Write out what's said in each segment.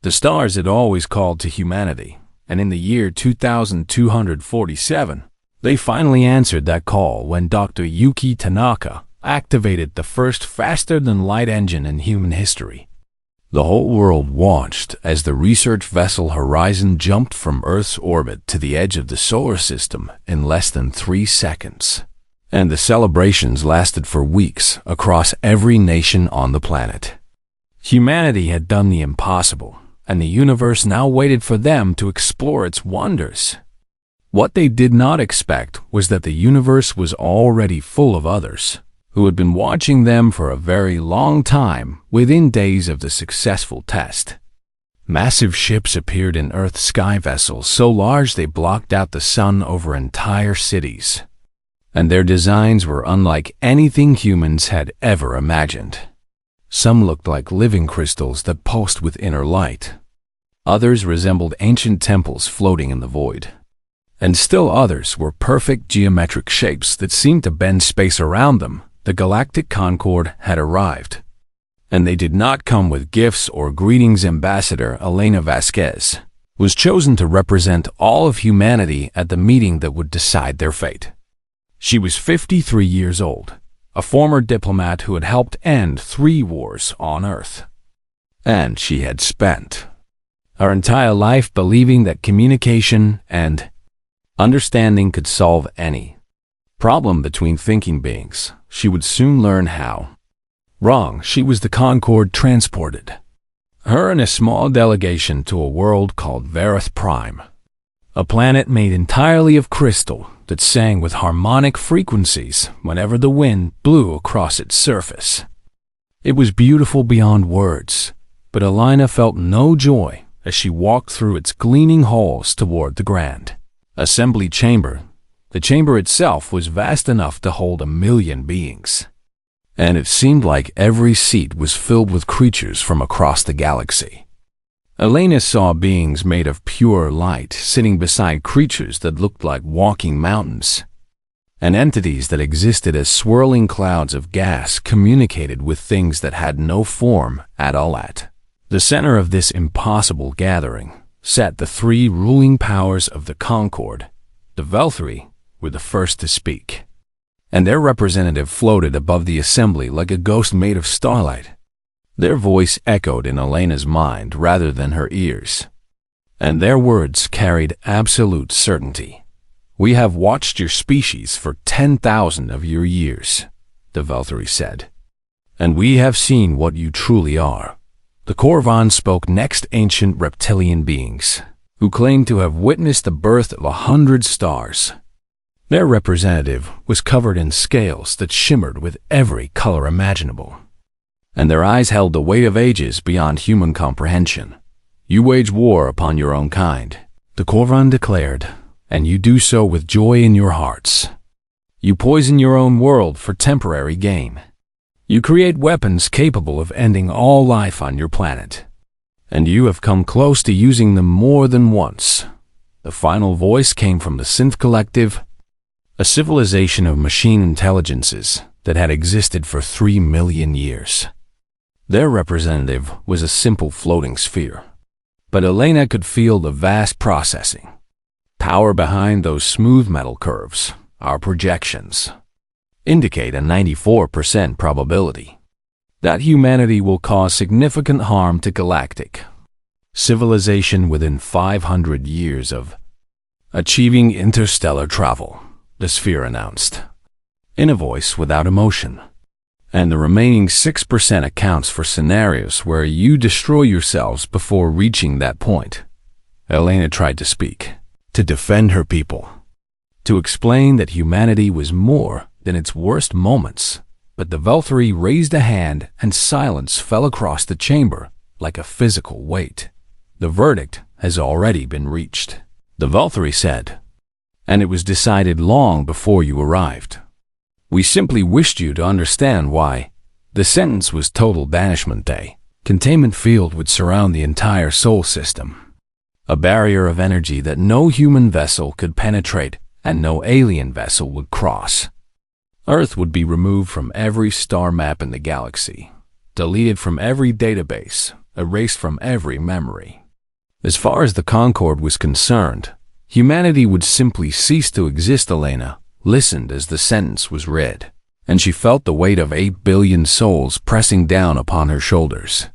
The stars had always called to humanity, and in the year 2247, they finally answered that call when Dr. Yuki Tanaka activated the first faster-than-light engine in human history. The whole world watched as the research vessel Horizon jumped from Earth's orbit to the edge of the solar system in less than 3 seconds. And the celebrations lasted for weeks across every nation on the planet. Humanity had done the impossible, and the universe now waited for them to explore its wonders. What they did not expect was that the universe was already full of others, who had been watching them for a very long time within days of the successful test. Massive ships appeared in Earth's sky vessels so large they blocked out the sun over entire cities. And their designs were unlike anything humans had ever imagined. Some looked like living crystals that pulsed with inner light. Others resembled ancient temples floating in the void. And still others were perfect geometric shapes that seemed to bend space around them. The Galactic Concord had arrived. And they did not come with gifts or greetings. Ambassador Elena Vasquez was chosen to represent all of humanity at the meeting that would decide their fate. She was 53 years old, a former diplomat who had helped end 3 wars on Earth. And she had spent her entire life believing that communication and understanding could solve any problem between thinking beings. She would soon learn how wrong she was. The Concord transported her and a small delegation to a world called Varith Prime, a planet made entirely of crystal that sang with harmonic frequencies whenever the wind blew across its surface. It was beautiful beyond words, but Elena felt no joy as she walked through its gleaming halls toward the grand assembly chamber. The chamber itself was vast enough to hold 1,000,000 beings, and it seemed like every seat was filled with creatures from across the galaxy. Elena saw beings made of pure light sitting beside creatures that looked like walking mountains, and entities that existed as swirling clouds of gas communicated with things that had no form at all. At the center of this impossible gathering sat the 3 ruling powers of the Concord. The Velthri were the first to speak, and their representative floated above the assembly like a ghost made of starlight. Their voice echoed in Elena's mind rather than her ears, and their words carried absolute certainty. "We have watched your species for 10,000 of your years," the Velthri said, "and we have seen what you truly are." The Corvan spoke next, ancient reptilian beings, who claimed to have witnessed the birth of 100 stars. Their representative was covered in scales that shimmered with every color imaginable, and their eyes held the weight of ages beyond human comprehension. "You wage war upon your own kind," the Corvan declared, "and you do so with joy in your hearts. You poison your own world for temporary gain. You create weapons capable of ending all life on your planet, and you have come close to using them more than once." The final voice came from the Synth Collective, a civilization of machine intelligences that had existed for 3 million years. Their representative was a simple floating sphere, but Elena could feel the vast processing power behind those smooth metal curves. "Our projections indicate a 94% probability that humanity will cause significant harm to galactic civilization within 500 years of achieving interstellar travel," the sphere announced, in a voice without emotion. "And the remaining 6% accounts for scenarios where you destroy yourselves before reaching that point." Elena tried to speak, to defend her people, to explain that humanity was more than its worst moments, but the Velthri raised a hand and silence fell across the chamber like a physical weight. "The verdict has already been reached," the Velthri said, "and it was decided long before you arrived. We simply wished you to understand why." The sentence was total banishment day. Containment field would surround the entire Sol system, a barrier of energy that no human vessel could penetrate and no alien vessel would cross. Earth would be removed from every star map in the galaxy, deleted from every database, erased from every memory. As far as the Concorde was concerned, humanity would simply cease to exist. Elena listened as the sentence was read, and she felt the weight of 8 billion souls pressing down upon her shoulders.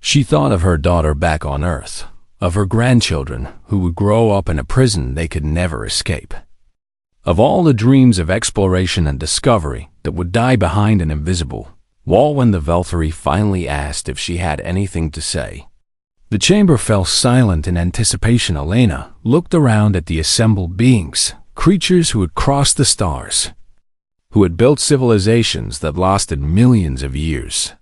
She thought of her daughter back on Earth, of her grandchildren who would grow up in a prison they could never escape, of all the dreams of exploration and discovery that would die behind an invisible wall. When the Valkyrie finally asked if she had anything to say, the chamber fell silent in anticipation. Elena looked around at the assembled beings, creatures who had crossed the stars, who had built civilizations that lasted millions of years,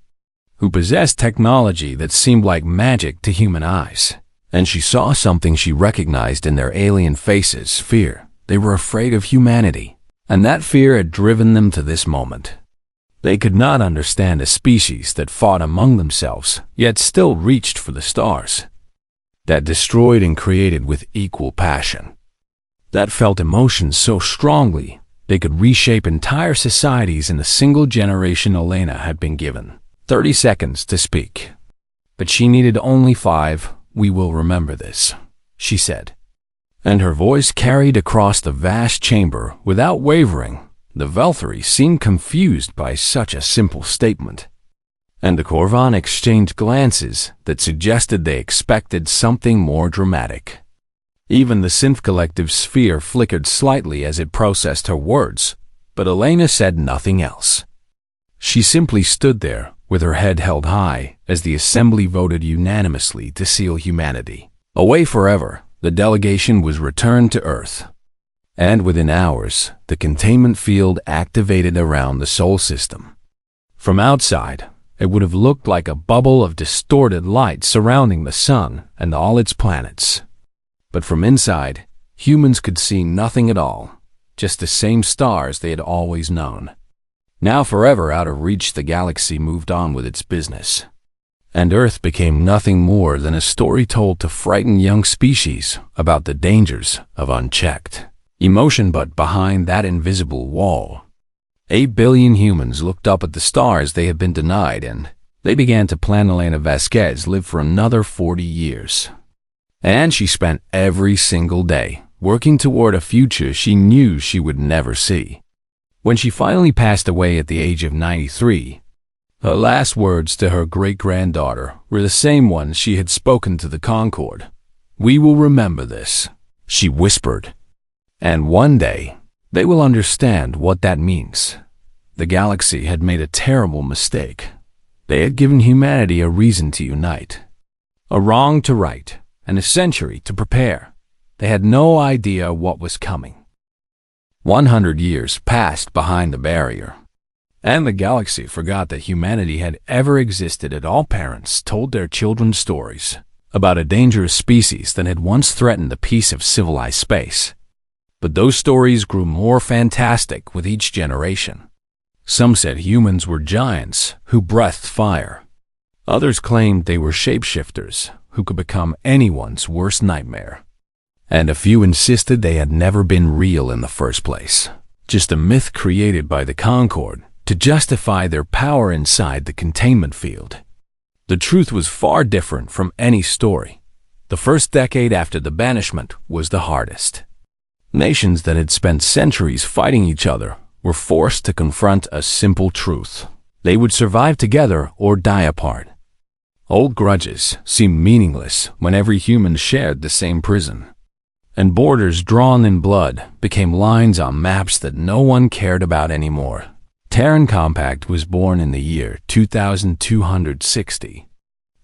who possessed technology that seemed like magic to human eyes. And she saw something she recognized in their alien faces: fear. They were afraid of humanity, and that fear had driven them to this moment. They could not understand a species that fought among themselves, yet still reached for the stars, that destroyed and created with equal passion, that felt emotions so strongly they could reshape entire societies in a single generation. Elena had been given 30 seconds to speak, but she needed only 5. "We will remember this," she said, and her voice carried across the vast chamber without wavering. The Valkyrie seemed confused by such a simple statement, and the Korvan exchanged glances that suggested they expected something more dramatic. Even the synth collective sphere flickered slightly as it processed her words, but Elena said nothing else. She simply stood there, with her head held high, as the assembly voted unanimously to seal humanity away forever. The delegation was returned to Earth, and within hours, the containment field activated around the Sol system. From outside, it would have looked like a bubble of distorted light surrounding the sun and all its planets. But from inside, humans could see nothing at all, just the same stars they had always known. Now forever out of reach, the galaxy moved on with its business, and Earth became nothing more than a story told to frighten young species about the dangers of unchecked emotion. But behind that invisible wall, 8 billion humans looked up at the stars they had been denied, and they began to plan. Elena Vasquez lived for another 40 years, and she spent every single day working toward a future she knew she would never see. When she finally passed away at the age of 93, her last words to her great-granddaughter were the same ones she had spoken to the Concorde. "We will remember this," she whispered, "and one day they will understand what that means." The galaxy had made a terrible mistake. They had given humanity a reason to unite, a wrong to right, and a century to prepare. They had no idea what was coming. 100 years passed behind the barrier, and the galaxy forgot that humanity had ever existed. At all, parents told their children stories about a dangerous species that had once threatened the peace of civilized space. But those stories grew more fantastic with each generation. Some said humans were giants who breathed fire. Others claimed they were shapeshifters who could become anyone's worst nightmare. And a few insisted they had never been real in the first place, just a myth created by the Concorde to justify their power inside the containment field. The truth was far different from any story. The first decade after the banishment was the hardest. Nations that had spent centuries fighting each other were forced to confront a simple truth: they would survive together or die apart. Old grudges seemed meaningless when every human shared the same prison, and borders drawn in blood became lines on maps that no one cared about anymore. Terran Compact was born in the year 2260,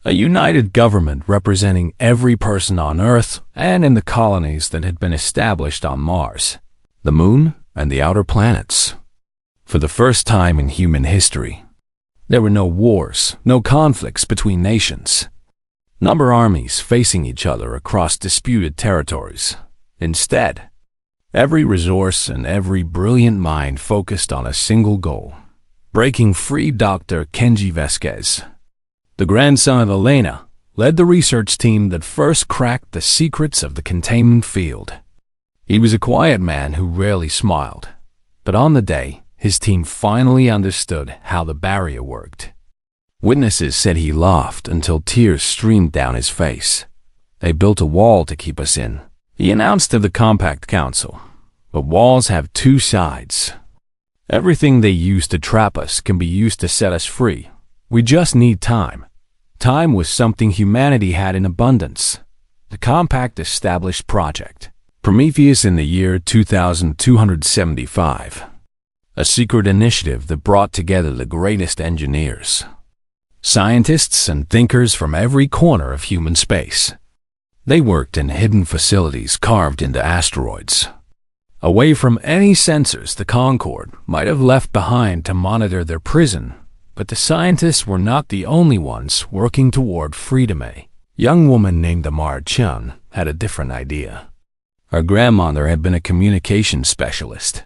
a united government representing every person on Earth and in the colonies that had been established on Mars, the Moon, and the outer planets. For the first time in human history, there were no wars, no conflicts between nations, number armies facing each other across disputed territories. Instead, every resource and every brilliant mind focused on a single goal: breaking free. Dr. Kenji Vasquez, the grandson of Elena, led the research team that first cracked the secrets of the containment field. He was a quiet man who rarely smiled, but on the day his team finally understood how the barrier worked, Witnesses said he laughed until tears streamed down his face. They built a wall to keep us in, he announced to the Compact Council. But walls have two sides. Everything they use to trap us can be used to set us free. We just need time. Time was something humanity had in abundance. The Compact established Project Prometheus in the year 2275, a secret initiative that brought together the greatest engineers, scientists and thinkers from every corner of human space. They worked in hidden facilities carved into asteroids, away from any sensors the Concorde might have left behind to monitor their prison. But the scientists were not the only ones working toward freedom. A young woman named Amara Chun had a different idea. Her grandmother had been a communication specialist,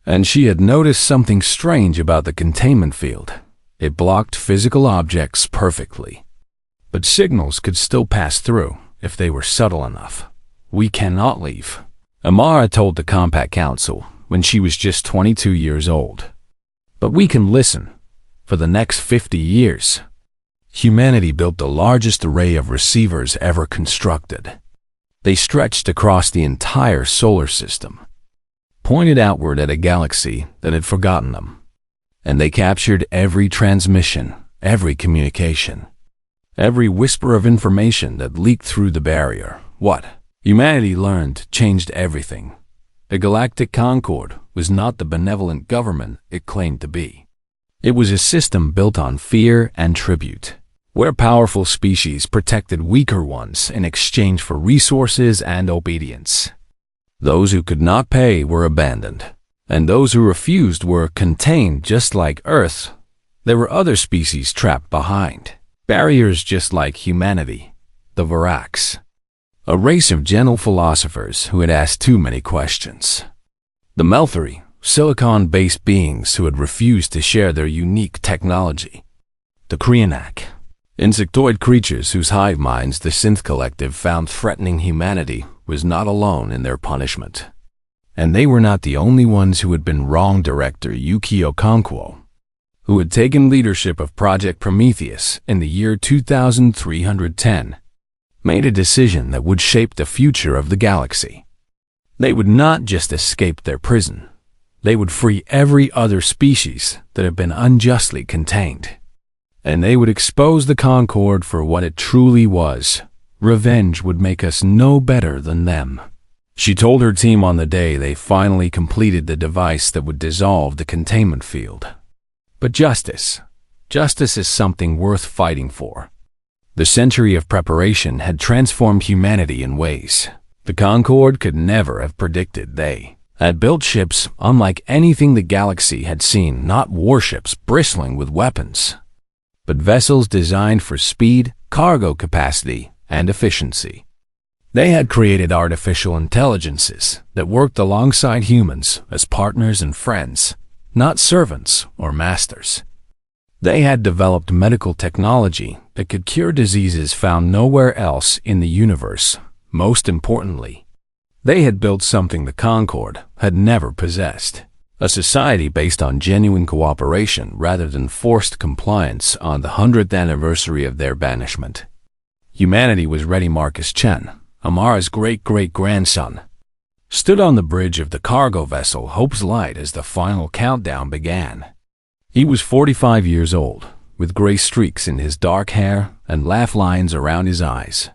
and she had noticed something strange about the containment field. It blocked physical objects perfectly, but signals could still pass through if they were subtle enough. "We cannot leave," Amara told the Compact Council when she was just 22 years old. "But we can listen." For the next 50 years, humanity built the largest array of receivers ever constructed. They stretched across the entire solar system, pointed outward at a galaxy that had forgotten them. And they captured every transmission, every communication, every whisper of information that leaked through the barrier. What humanity learned changed everything. The Galactic Concorde was not the benevolent government it claimed to be. It was a system built on fear and tribute, where powerful species protected weaker ones in exchange for resources and obedience. Those who could not pay were abandoned, and those who refused were contained just like Earth. There were other species trapped behind barriers just like humanity, the Varax, a race of gentle philosophers who had asked too many questions. The Melthari, silicon-based beings who had refused to share their unique technology. The Kryanak, insectoid creatures whose hive minds the Synth Collective found threatening humanity, was not alone in their punishment. And they were not the only ones who had been wrong. Director Yukio Konkwo, who had taken leadership of Project Prometheus in the year 2310, made a decision that would shape the future of the galaxy. They would not just escape their prison. They would free every other species that had been unjustly contained. And they would expose the Concorde for what it truly was. Revenge would make us no better than them. She told her team on the day they finally completed the device that would dissolve the containment field. But justice is something worth fighting for. The century of preparation had transformed humanity in ways the Concorde could never have predicted. They had built ships unlike anything the galaxy had seen, not warships bristling with weapons, but vessels designed for speed, cargo capacity, and efficiency. They had created artificial intelligences that worked alongside humans as partners and friends, not servants or masters. They had developed medical technology that could cure diseases found nowhere else in the universe. Most importantly, they had built something the Concorde had never possessed, a society based on genuine cooperation rather than forced compliance. On the 100th anniversary of their banishment, humanity was ready. Marcus Chen, Amara's great-great-grandson, stood on the bridge of the cargo vessel Hope's Light as the final countdown began. He was 45 years old, with gray streaks in his dark hair and laugh lines around his eyes.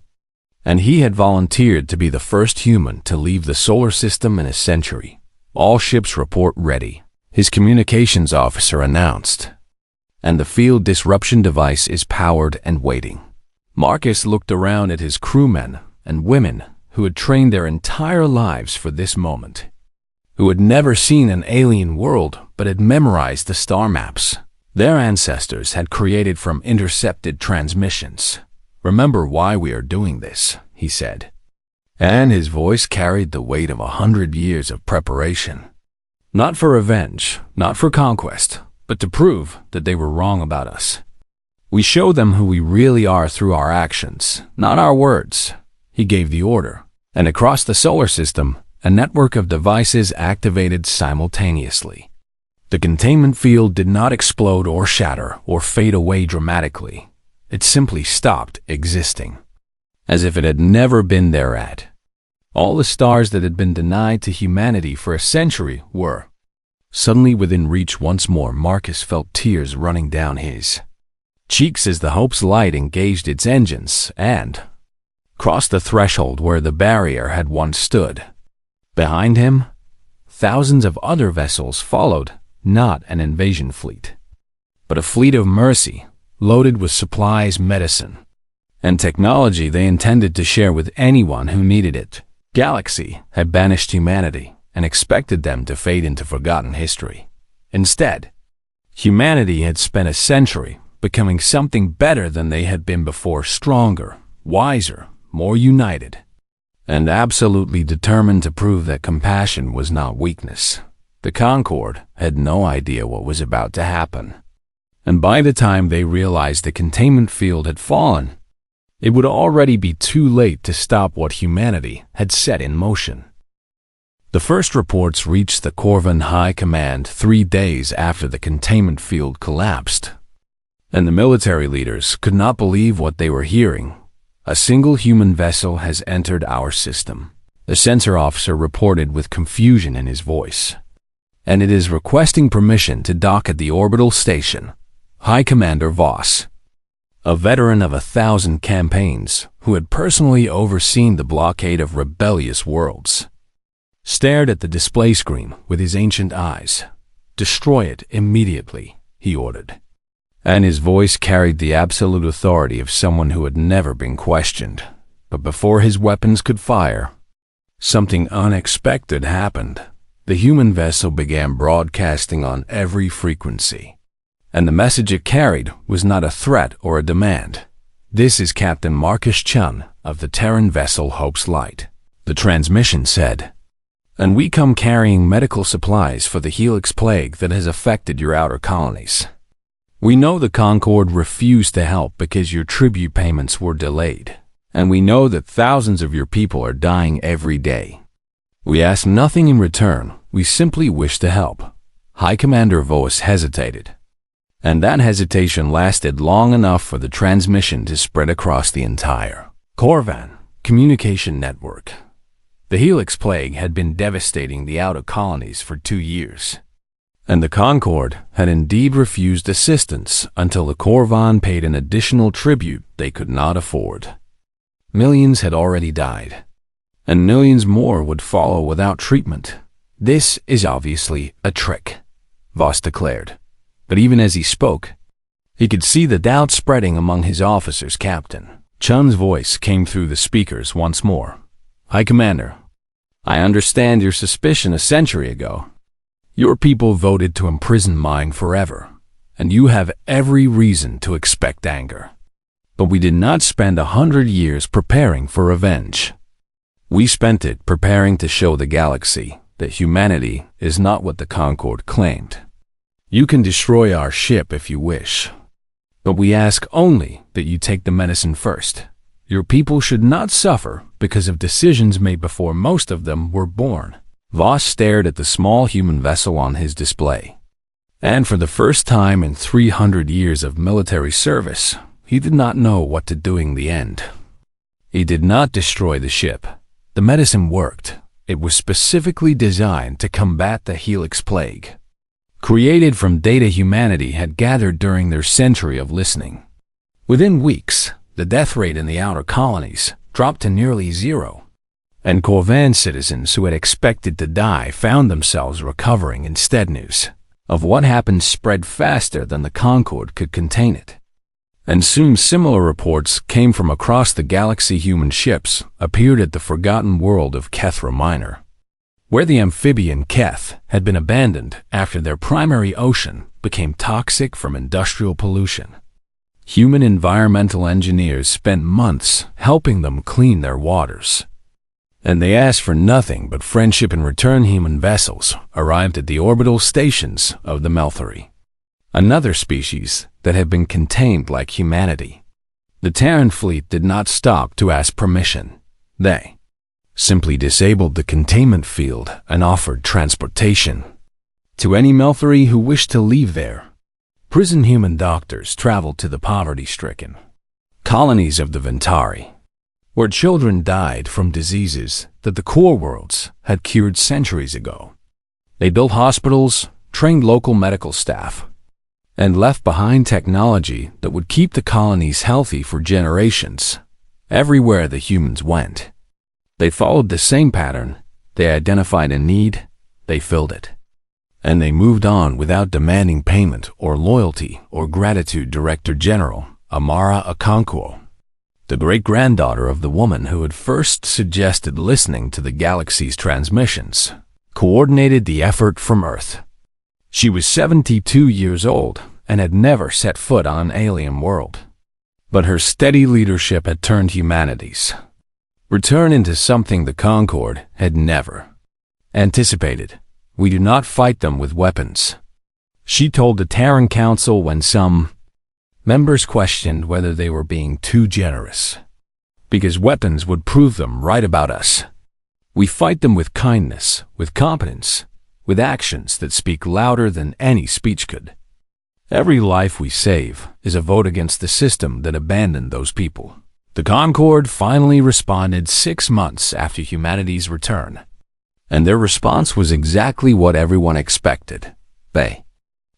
And he had volunteered to be the first human to leave the solar system in a century. "All ships report ready," his communications officer announced. "And the field disruption device is powered and waiting." Marcus looked around at his crewmen and women who had trained their entire lives for this moment, who had never seen an alien world but had memorized the star maps their ancestors had created from intercepted transmissions. "Remember why we are doing this," he said. And his voice carried the weight of 100 years of preparation. Not for revenge, not for conquest, but to prove that they were wrong about us. "We show them who we really are through our actions, not our words." He gave the order, and across the solar system, a network of devices activated simultaneously. The containment field did not explode or shatter or fade away dramatically. It simply stopped existing, as if it had never been there at. All the stars that had been denied to humanity for a century were suddenly within reach once more. Marcus felt tears running down his cheeks as the Hope's light engaged its engines and crossed the threshold where the barrier had once stood. Behind him, thousands of other vessels followed, not an invasion fleet, but a fleet of mercy, loaded with supplies, medicine, and technology they intended to share with anyone who needed it. Galaxy had banished humanity and expected them to fade into forgotten history. Instead, humanity had spent a century becoming something better than they had been before, stronger, wiser, more united, and absolutely determined to prove that compassion was not weakness. The Concord had no idea what was about to happen, and by the time they realized the containment field had fallen, it would already be too late to stop what humanity had set in motion. The first reports reached the Corvan High Command 3 days after the containment field collapsed, and the military leaders could not believe what they were hearing. A single human vessel has entered our system, the sensor officer reported with confusion in his voice, and it is requesting permission to dock at the orbital station. High Commander Voss, a veteran of 1,000 campaigns who had personally overseen the blockade of rebellious worlds, stared at the display screen with his ancient eyes. "Destroy it immediately," he ordered, and his voice carried the absolute authority of someone who had never been questioned. But before his weapons could fire, something unexpected happened. The human vessel began broadcasting on every frequency, and the message it carried was not a threat or a demand. "This is Captain Marcus Chun of the Terran vessel Hope's Light," the transmission said, "and we come carrying medical supplies for the Helix plague that has affected your outer colonies. We know the Concord refused to help because your tribute payments were delayed, and we know that thousands of your people are dying every day. We ask nothing in return, we simply wish to help." High Commander Voss hesitated, and that hesitation lasted long enough for the transmission to spread across the entire Corvan communication network. The Helix plague had been devastating the outer colonies for 2 years, and the Concord had indeed refused assistance until the Corvan paid an additional tribute they could not afford. Millions had already died, and millions more would follow without treatment. "This is obviously a trick," Voss declared. But even as he spoke, he could see the doubt spreading among his officers. Captain Chun's voice came through the speakers once more. "High Commander, I understand your suspicion a century ago. Your people voted to imprison mine forever, and you have every reason to expect anger. But we did not spend 100 years preparing for revenge. We spent it preparing to show the galaxy that humanity is not what the Concord claimed. You can destroy our ship if you wish, but we ask only that you take the medicine first. Your people should not suffer because of decisions made before most of them were born." Voss stared at the small human vessel on his display, and for the first time in 300 years of military service, he did not know what to do in the end. He did not destroy the ship. The medicine worked. It was specifically designed to combat the Helix plague, created from data humanity had gathered during their century of listening. Within weeks, the death rate in the outer colonies dropped to nearly zero, and Corvan citizens who had expected to die found themselves recovering instead. News of what happened spread faster than the Concord could contain it, and soon similar reports came from across the galaxy. Human ships appeared at the forgotten world of Kethra Minor, where the amphibian Keth had been abandoned after their primary ocean became toxic from industrial pollution. Human environmental engineers spent months helping them clean their waters, and they asked for nothing but friendship in return. Human vessels arrived at the orbital stations of the Melthery, another species that had been contained like humanity. The Terran fleet did not stop to ask permission. They simply disabled the containment field and offered transportation. To any Melthari who wished to leave there, prison human doctors traveled to the poverty-stricken colonies of the Ventari, where children died from diseases that the core worlds had cured centuries ago. They built hospitals, trained local medical staff, and left behind technology that would keep the colonies healthy for generations. Everywhere the humans went, they followed the same pattern. They identified a need, they filled it, and they moved on without demanding payment or loyalty or gratitude. Director General Amara Okonkwo, the great-granddaughter of the woman who had first suggested listening to the galaxy's transmissions, coordinated the effort from Earth. She was 72 years old and had never set foot on an alien world. But her steady leadership had turned humanity's return into something the Concord had never anticipated. We do not fight them with weapons, she told the Terran Council when some members questioned whether they were being too generous, because weapons would prove them right about us. We fight them with kindness, with competence, with actions that speak louder than any speech could. Every life we save is a vote against the system that abandoned those people. The Concord finally responded 6 months after humanity's return, and their response was exactly what everyone expected. They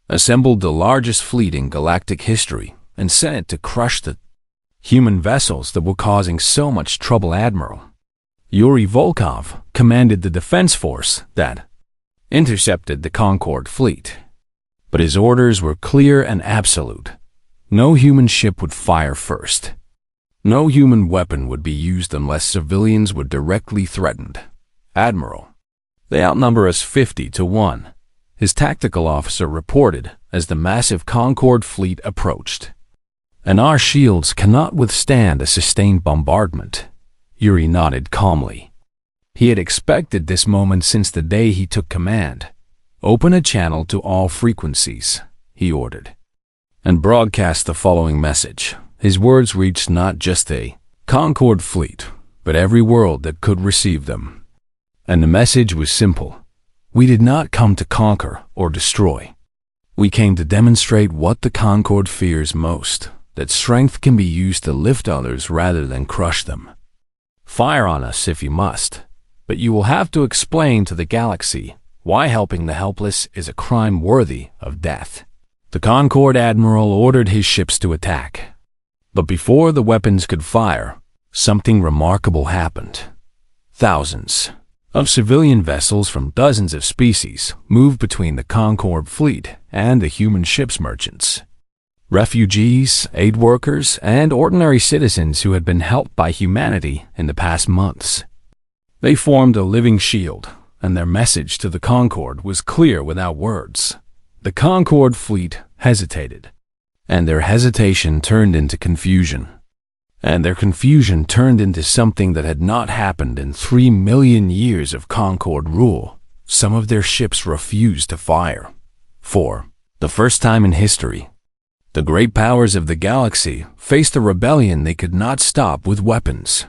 assembled the largest fleet in galactic history and sent it to crush the human vessels that were causing so much trouble. Admiral Yuri Volkov commanded the defense force that intercepted the Concord fleet. But his orders were clear and absolute. No human ship would fire first. No human weapon would be used unless civilians were directly threatened. Admiral, they outnumber us 50-1, his tactical officer reported as the massive Concord fleet approached. And our shields cannot withstand a sustained bombardment. Yuri nodded calmly. He had expected this moment since the day he took command. Open a channel to all frequencies, he ordered, and broadcast the following message. His words reached not just the Concord fleet, but every world that could receive them. And the message was simple. We did not come to conquer or destroy. We came to demonstrate what the Concord fears most, that strength can be used to lift others rather than crush them. Fire on us if you must, but you will have to explain to the galaxy why helping the helpless is a crime worthy of death. The Concord admiral ordered his ships to attack. But before the weapons could fire, something remarkable happened. Thousands of civilian vessels from dozens of species moved between the Concord fleet and the human ships merchants. Refugees, aid workers, and ordinary citizens who had been helped by humanity in the past months. They formed a living shield, and their message to the Concord was clear without words. The Concord fleet hesitated, and their hesitation turned into confusion. And their confusion turned into something that had not happened in 3 million years of Concord rule. Some of their ships refused to fire. For the first time in history, the great powers of the galaxy faced a rebellion they could not stop with weapons.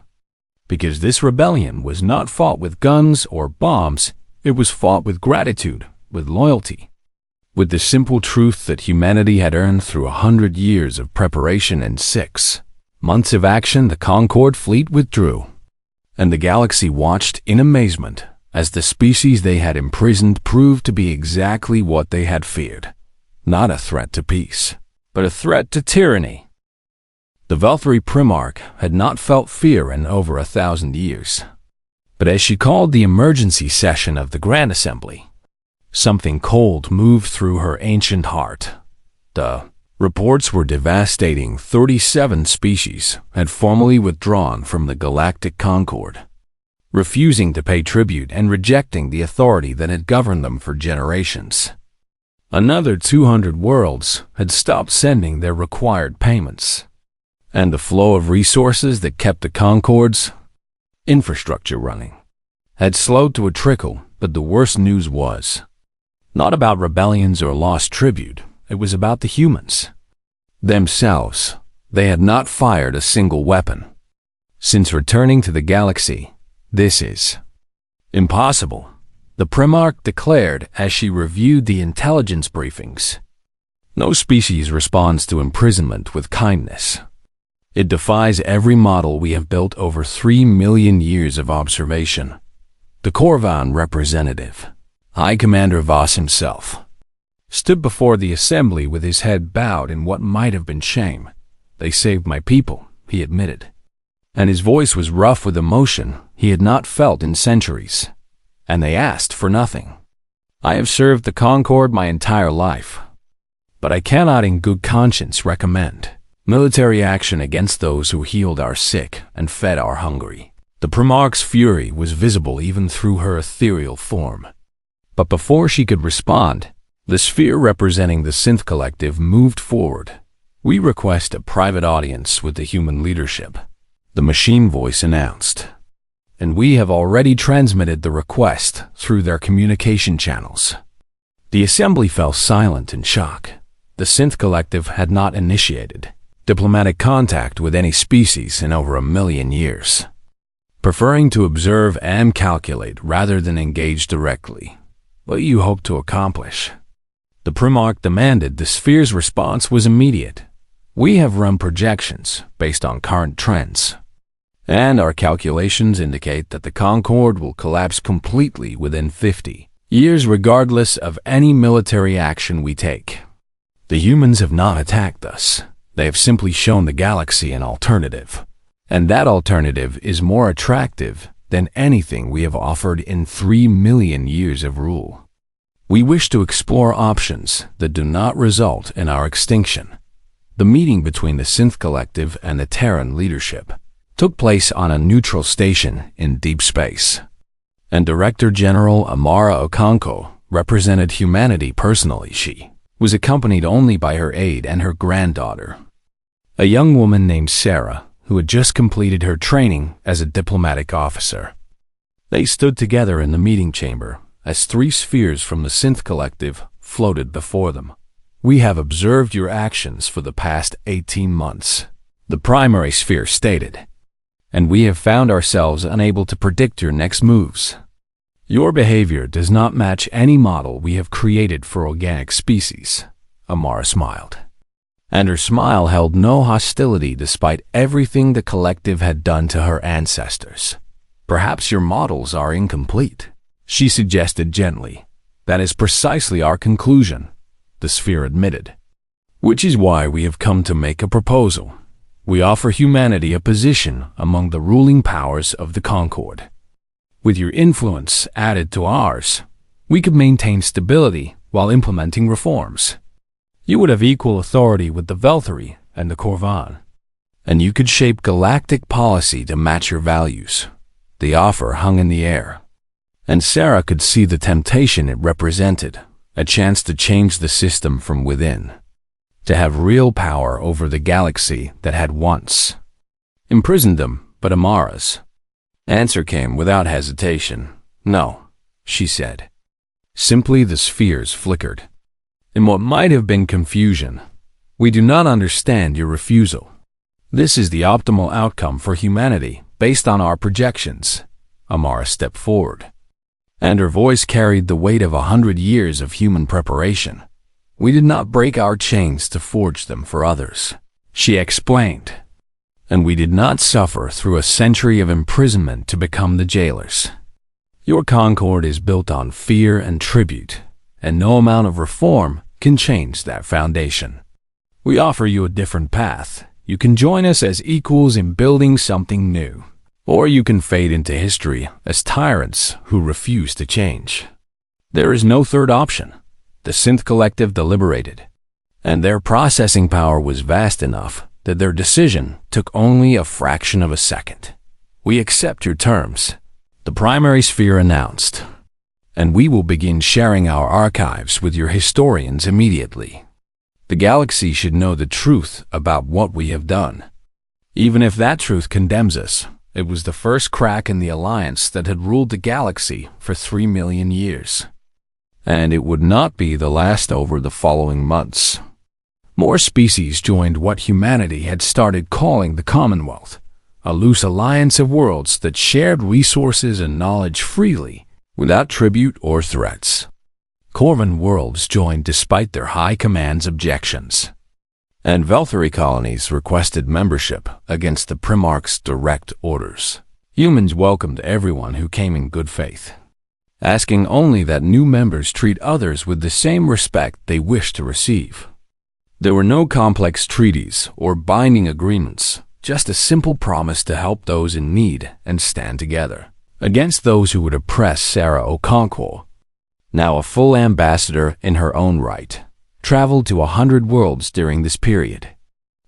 Because this rebellion was not fought with guns or bombs, it was fought with gratitude, with loyalty, with the simple truth that humanity had earned through 100 years of preparation and 6 months of action. The Concord fleet withdrew, and the galaxy watched in amazement as the species they had imprisoned proved to be exactly what they had feared. Not a threat to peace, but a threat to tyranny. The Velthari Primarch had not felt fear in over 1,000 years. But as she called the emergency session of the Grand Assembly, something cold moved through her ancient heart. The reports were devastating. 37 species had formally withdrawn from the Galactic Concord, refusing to pay tribute and rejecting the authority that had governed them for generations. Another 200 worlds had stopped sending their required payments, and the flow of resources that kept the Concord's infrastructure running had slowed to a trickle. But the worst news was not about rebellions or lost tribute. It was about the humans themselves. They had not fired a single weapon since returning to the galaxy. This is impossible. the Primarch declared as she reviewed the intelligence briefings. No species responds to imprisonment with kindness. It defies every model we have built over 3 million years of observation. The Corvan representative, High Commander Voss himself, stood before the assembly with his head bowed in what might have been shame. "They saved my people," he admitted. And his voice was rough with emotion he had not felt in centuries. "And they asked for nothing. I have served the Concord my entire life, but I cannot in good conscience recommend military action against those who healed our sick and fed our hungry." The Primarch's fury was visible even through her ethereal form. But before she could respond, the sphere representing the Synth Collective moved forward. "We request a private audience with the human leadership," the machine voice announced. "And we have already transmitted the request through their communication channels." The assembly fell silent in shock. The Synth Collective had not initiated diplomatic contact with any species in over 1,000,000 years, preferring to observe and calculate rather than engage directly. "What do you hope to accomplish?" The Primarch demanded. The sphere's response was immediate. "We have run projections based on current trends, and our calculations indicate that the Concord will collapse completely within 50 years regardless of any military action we take. The humans have not attacked us. They have simply shown the galaxy an alternative, and that alternative is more attractive than anything we have offered in 3 million years of rule. We wish to explore options that do not result in our extinction." The meeting between the Synth Collective and the Terran leadership took place on a neutral station in deep space, and Director General Amara Okonkwo represented humanity personally. She was accompanied only by her aide and her granddaughter, a young woman named Sarah, who had just completed her training as a diplomatic officer. They stood together in the meeting chamber as 3 spheres from the Synth Collective floated before them. "We have observed your actions for the past 18 months, the primary sphere stated, "and we have found ourselves unable to predict your next moves. Your behavior does not match any model we have created for organic species." Amara smiled, and her smile held no hostility despite everything the collective had done to her ancestors. "Perhaps your models are incomplete," she suggested gently. "That is precisely our conclusion," the sphere admitted. "Which is why we have come to make a proposal. We offer humanity a position among the ruling powers of the Concord. With your influence added to ours, we could maintain stability while implementing reforms. You would have equal authority with the Velthari and the Corvan, and you could shape galactic policy to match your values." The offer hung in the air, and Sarah could see the temptation it represented, a chance to change the system from within, to have real power over the galaxy that had once imprisoned them. But Amara's answer came without hesitation. "No," she said. Simply the spheres flickered. In what might have been confusion, "We do not understand your refusal. This is the optimal outcome for humanity based on our projections." Amara stepped forward, and her voice carried the weight of 100 years of human preparation. "We did not break our chains to forge them for others," she explained. "And we did not suffer through a century of imprisonment to become the jailers. Your Concord is built on fear and tribute, and no amount of reform can change that foundation. We offer you a different path. You can join us as equals in building something new, or you can fade into history as tyrants who refuse to change. There is no third option." The Synth Collective deliberated, and their processing power was vast enough that their decision took only a fraction of a second. "We accept your terms," the primary sphere announced, "and we will begin sharing our archives with your historians immediately. The galaxy should know the truth about what we have done. Even if that truth condemns us, it was the first crack in the alliance that had ruled the galaxy for 3 million years. And it would not be the last over the following months." More species joined what humanity had started calling the Commonwealth, a loose alliance of worlds that shared resources and knowledge freely without tribute or threats. Corvan worlds joined despite their high command's objections, and Velthari colonies requested membership against the Primarch's direct orders. Humans welcomed everyone who came in good faith, asking only that new members treat others with the same respect they wish to receive. There were no complex treaties or binding agreements, just a simple promise to help those in need and stand together against those who would oppress Sarah Okonkwo, now a full ambassador in her own right, traveled to 100 worlds during this period.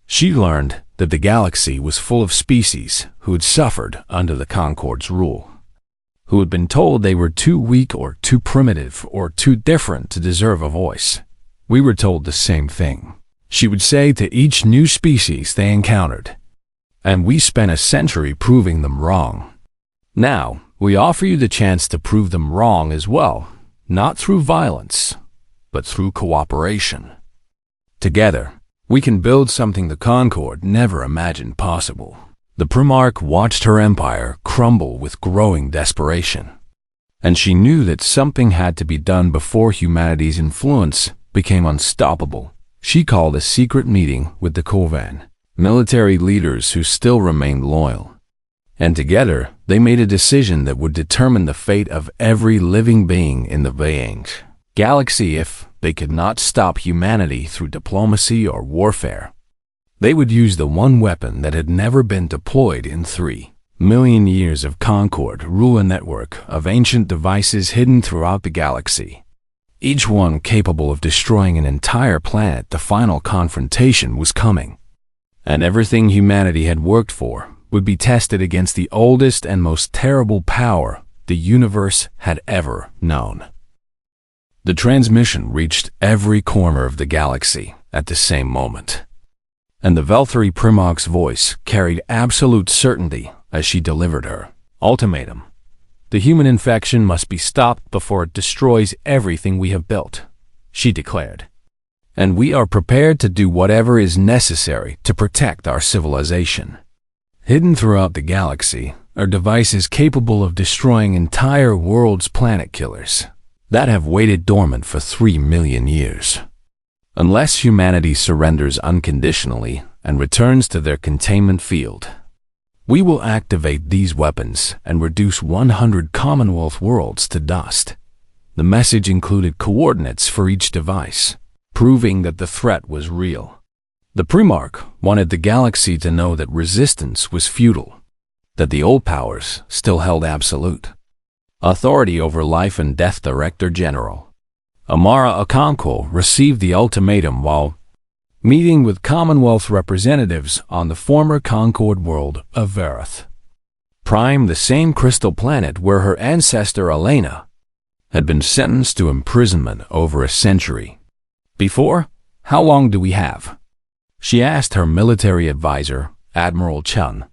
She learned that the galaxy was full of species who had suffered under the Concord's rule, who had been told they were too weak or too primitive or too different to deserve a voice. We were told the same thing, she would say to each new species they encountered, and we spent a century proving them wrong. Now, we offer you the chance to prove them wrong as well, not through violence, but through cooperation. Together, we can build something the Concord never imagined possible. The Primarch watched her empire crumble with growing desperation, and she knew that something had to be done before humanity's influence became unstoppable. She called a secret meeting with the Corvan, military leaders who still remained loyal, and together they made a decision that would determine the fate of every living being in the Binge galaxy if they could not stop humanity through diplomacy or warfare. They would use the one weapon that had never been deployed in 3 million years of Concord rule, a network of ancient devices hidden throughout the galaxy, each one capable of destroying an entire planet. The final confrontation was coming, and everything humanity had worked for would be tested against the oldest and most terrible power the universe had ever known. The transmission reached every corner of the galaxy at the same moment, and the Velthari Primarch's voice carried absolute certainty as she delivered her ultimatum. The human infection must be stopped before it destroys everything we have built, she declared, and we are prepared to do whatever is necessary to protect our civilization. Hidden throughout the galaxy are devices capable of destroying entire worlds, planet killers that have waited dormant for 3 million years. Unless humanity surrenders unconditionally and returns to their containment field, we will activate these weapons and reduce 100 Commonwealth worlds to dust. The message included coordinates for each device, proving that the threat was real. The Primarch wanted the galaxy to know that resistance was futile, that the old powers still held absolute authority over life and death. Director General Amara Okonkwo received the ultimatum while meeting with Commonwealth representatives on the former Concord world of Verith Prime, the same crystal planet where her ancestor Elena had been sentenced to imprisonment over a century before. How long do we have? She asked her military advisor, Admiral Chun,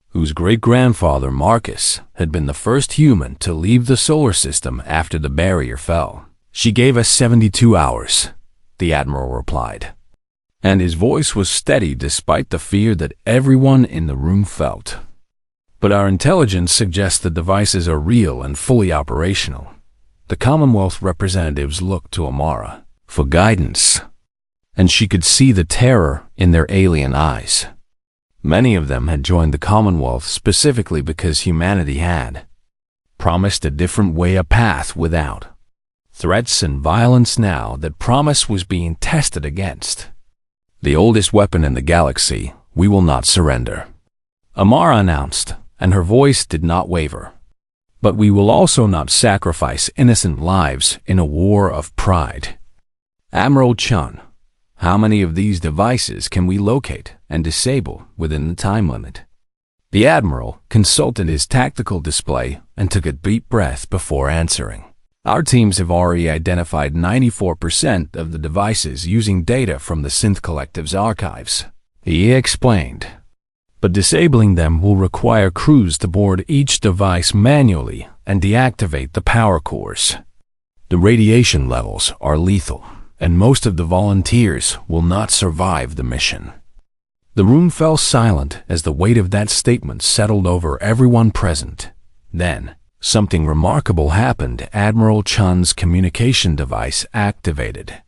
whose great-grandfather Marcus had been the first human to leave the solar system after the barrier fell. She gave us 72 hours, the Admiral replied, and his voice was steady despite the fear that everyone in the room felt. But our intelligence suggests the devices are real and fully operational. The Commonwealth representatives looked to Amara for guidance, and she could see the terror in their alien eyes. Many of them had joined the Commonwealth specifically because humanity had promised a different way, a path without threats and violence. Now that promise was being tested against the oldest weapon in the galaxy. We will not surrender, Amara announced, and her voice did not waver. But we will also not sacrifice innocent lives in a war of pride. Admiral Chun, how many of these devices can we locate and disable within the time limit? The Admiral consulted his tactical display and took a deep breath before answering. Our teams have already identified 94% of the devices using data from the Synth Collective's archives, he explained. But disabling them will require crews to board each device manually and deactivate the power cores. The radiation levels are lethal, and most of the volunteers will not survive the mission. The room fell silent as the weight of that statement settled over everyone present. Then, something remarkable happened. Admiral Chun's communication device activated,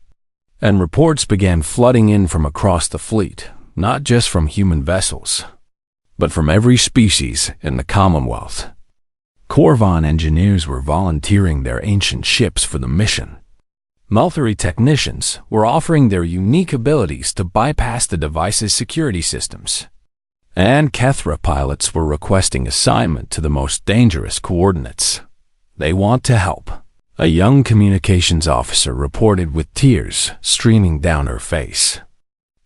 and reports began flooding in from across the fleet, not just from human vessels, but from every species in the Commonwealth. Corvan engineers were volunteering their ancient ships for the mission. Malthari technicians were offering their unique abilities to bypass the device's security systems. And Kethra pilots were requesting assignment to the most dangerous coordinates. They want to help. A young communications officer reported with tears streaming down her face.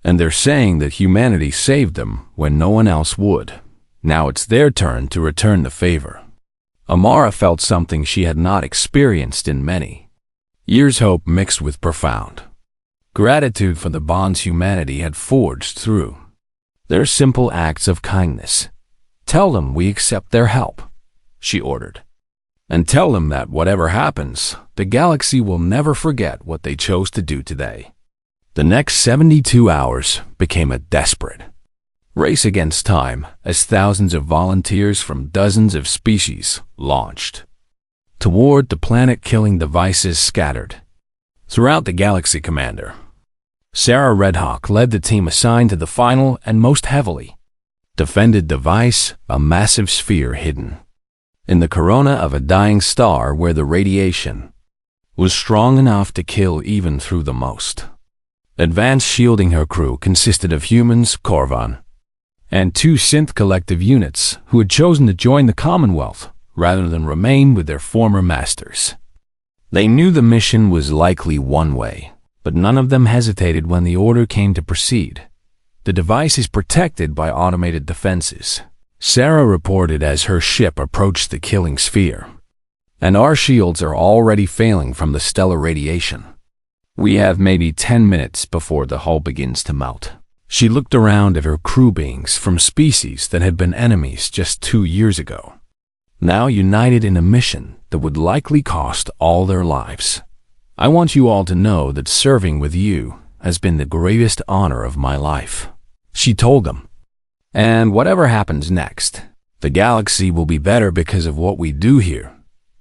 And they're saying that humanity saved them when no one else would. Now it's their turn to return the favor. Amara felt something she had not experienced in many years, hope mixed with profound gratitude for the bonds humanity had forged through their simple acts of kindness. Tell them we accept their help, she ordered. And tell them that whatever happens, the galaxy will never forget what they chose to do today. The next 72 hours became a desperate race against time as thousands of volunteers from dozens of species launched toward the planet-killing devices scattered throughout the galaxy. Commander Sarah Redhawk led the team assigned to the final and most heavily defended device, a massive sphere hidden in the corona of a dying star where the radiation was strong enough to kill even through the most advanced shielding. Her crew consisted of humans, Corvan, and 2 synth collective units who had chosen to join the Commonwealth rather than remain with their former masters. They knew the mission was likely one way, but none of them hesitated when the order came to proceed. The device is protected by automated defenses, Sarah reported as her ship approached the killing sphere. And our shields are already failing from the stellar radiation. We have maybe 10 minutes before the hull begins to melt. She looked around at her crew beings from species that had been enemies just 2 years ago, now united in a mission that would likely cost all their lives. I want you all to know that serving with you has been the greatest honor of my life, she told them. And whatever happens next, the galaxy will be better because of what we do here.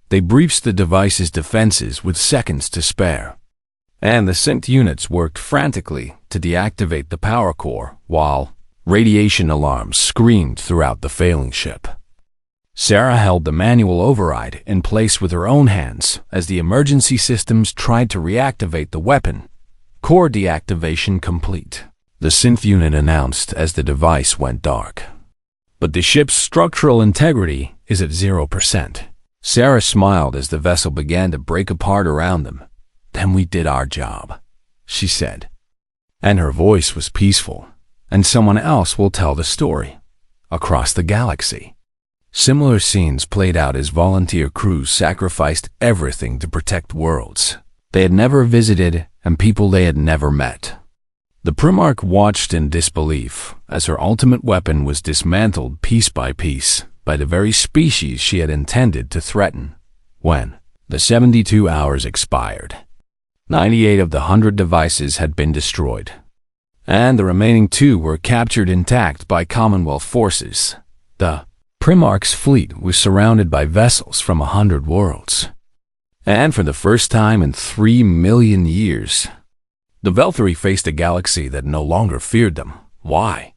They breached the device's defenses with seconds to spare, and the synth units worked frantically to deactivate the power core while radiation alarms screamed throughout the failing ship. Sarah held the manual override in place with her own hands as the emergency systems tried to reactivate the weapon. Core deactivation complete, the synth unit announced as the device went dark. But the ship's structural integrity is at 0%. Sarah smiled as the vessel began to break apart around them. Then we did our job, she said. And her voice was peaceful. And someone else will tell the story across the galaxy. Similar scenes played out as volunteer crews sacrificed everything to protect worlds they had never visited and people they had never met. The Primarch watched in disbelief as her ultimate weapon was dismantled piece by piece by the very species she had intended to threaten. When the 72 hours expired, 98 of the 100 devices had been destroyed, and the remaining 2 were captured intact by Commonwealth forces. The Primarch's fleet was surrounded by vessels from 100 worlds, and for the first time in 3 million years, the Velthari faced a galaxy that no longer feared them. Why?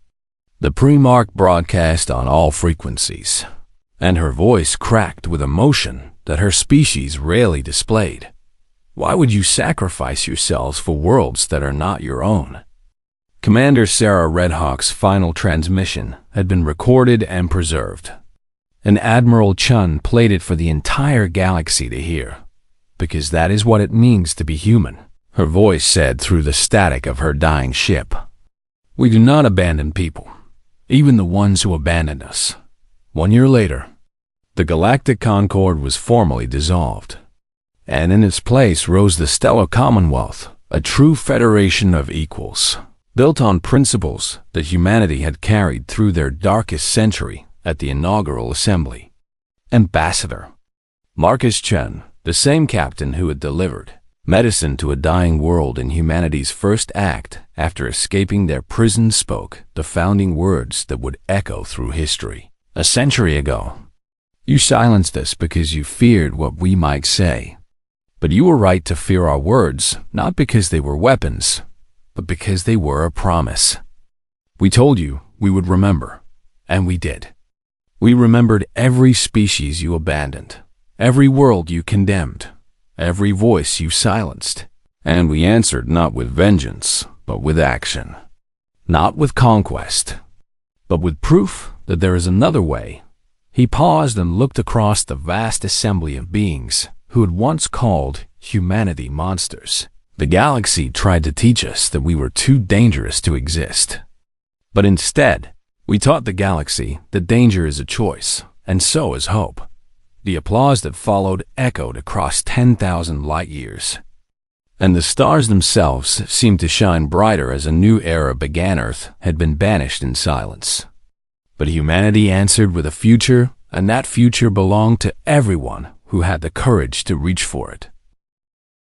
The Primarch broadcast on all frequencies, and her voice cracked with emotion that her species rarely displayed. Why would you sacrifice yourselves for worlds that are not your own? Commander Sarah Redhawk's final transmission had been recorded and preserved, and Admiral Chun played it for the entire galaxy to hear, because that is what it means to be human. Her voice said through the static of her dying ship, "We do not abandon people, even the ones who abandoned us." 1 year later, the Galactic Concord was formally dissolved, and in its place rose the Stellar Commonwealth, a true federation of equals, built on principles that humanity had carried through their darkest century at the inaugural assembly. Ambassador Marcus Chen, the same captain who had delivered medicine to a dying world in humanity's first act after escaping their prison, spoke the founding words that would echo through history. A century ago, You silenced us because you feared what we might say. But you were right to fear our words, not because they were weapons, but because they were a promise. We told you we would remember, and we did. We remembered every species you abandoned, every world you condemned, every voice you silenced. And we answered not with vengeance, but with action. Not with conquest, but with proof that there is another way. He paused and looked across the vast assembly of beings who had once called humanity monsters. The galaxy tried to teach us that we were too dangerous to exist. But instead, we taught the galaxy that danger is a choice, and so is hope. The applause that followed echoed across 10,000 light years. And the stars themselves seemed to shine brighter as a new era began. Earth had been banished in silence. But humanity answered with a future, and that future belonged to everyone who had the courage to reach for it.